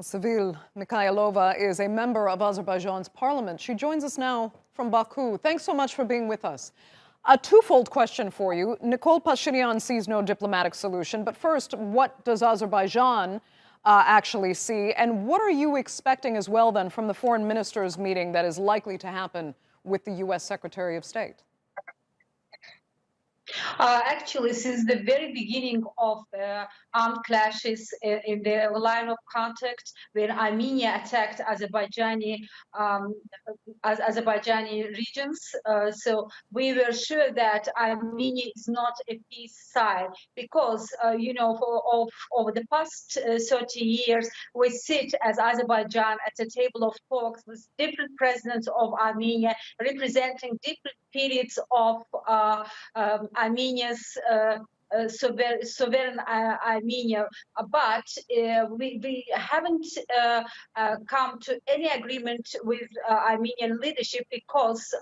Sevil Mikayilova is a member of Azerbaijan's parliament. She joins us now from Baku. Thanks so much for being with us. A twofold question for you. Nikol Pashinyan sees no diplomatic solution, but first, what does Azerbaijan actually see? And what are you expecting as well then from the foreign ministers meeting that is likely to happen with the U.S. Secretary of State? Actually, since the very beginning of armed clashes in the line of contact, when Armenia attacked Azerbaijani regions, so we were sure that Armenia is not a peace side because, over the past 30 years, we sit as Azerbaijan at a table of talks with different presidents of Armenia, representing different periods of Armenia's sovereign Armenia, but we haven't come to any agreement with Armenian leadership because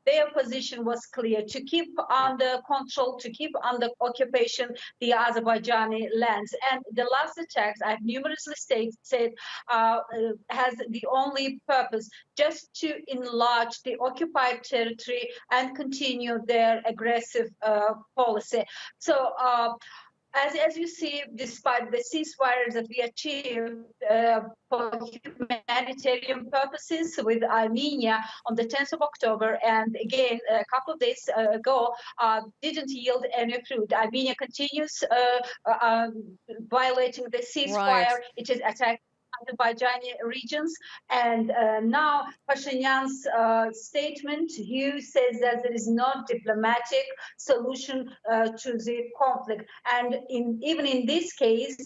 their position was clear: to keep under control, to keep under occupation the Azerbaijani lands. And the last attacks, I've numerously said, has the only purpose just to enlarge the occupied territory and continue their aggressive policy. So as you see, despite the ceasefire that we achieved for humanitarian purposes with Armenia on the 10th of October, and again a couple of days ago, didn't yield any fruit. Armenia continues violating the ceasefire. Right. It is attacking Azerbaijani regions, and now Pashinyan's statement, he says that there is no diplomatic solution to the conflict. And even in this case,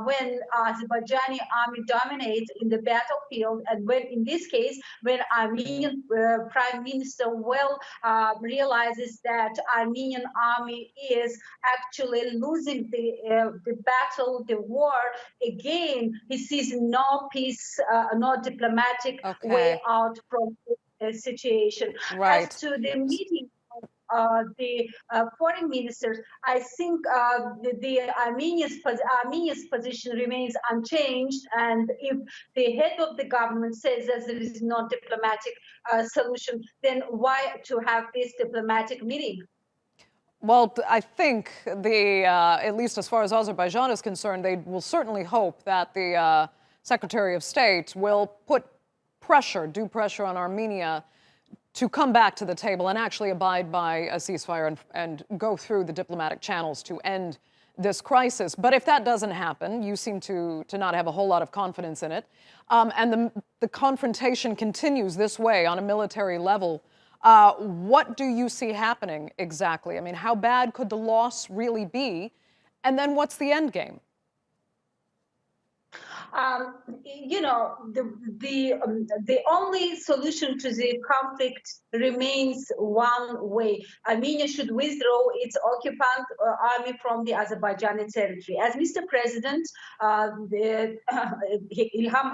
when Azerbaijani army dominates in the battlefield, and when Armenian Prime Minister realizes that Armenian army is actually losing the battle, the war, again, he sees no peace, no diplomatic way out from the situation. Right. As to the meeting of the foreign ministers, I think Armenia's position remains unchanged, and if the head of the government says that there is no diplomatic solution, then why to have this diplomatic meeting? Well, I think at least as far as Azerbaijan is concerned, they will certainly hope that the Secretary of State will put due pressure on Armenia to come back to the table and actually abide by a ceasefire and go through the diplomatic channels to end this crisis. But if that doesn't happen, you seem to not have a whole lot of confidence in it, and the confrontation continues this way on a military level. What do you see happening exactly? I mean, how bad could the loss really be? And then what's the end game? The only solution to the conflict remains one way. Armenia should withdraw its occupant army from the Azerbaijani territory. As Mr. President Ilham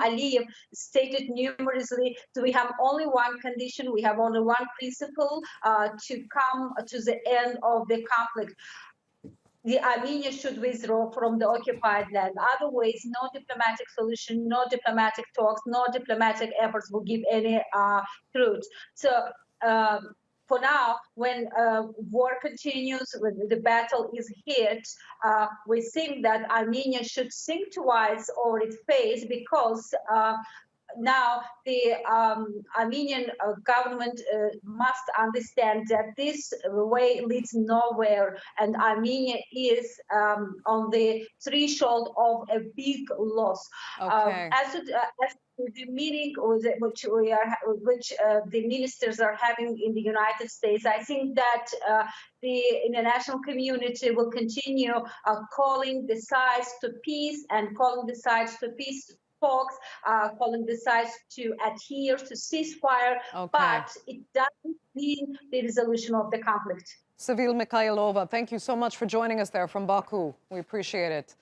Aliyev stated numerously, so we have only one condition, we have only one principle to come to the end of the conflict. The Armenia should withdraw from the occupied land. Otherwise, no diplomatic solution, no diplomatic talks, no diplomatic efforts will give any fruit. So for now, when war continues, when the battle is hit, we think that Armenia should think twice over its fate, because now the Armenian government must understand that this way leads nowhere, and Armenia is on the threshold of a big loss. Okay. As to the meeting which the ministers are having in the United States, I think that the international community will continue calling the sides to peace and calling the sides to peace talks, calling the sides to adhere to ceasefire, but it doesn't mean the resolution of the conflict. Sevil Mikayilova, thank you so much for joining us there from Baku. We appreciate it.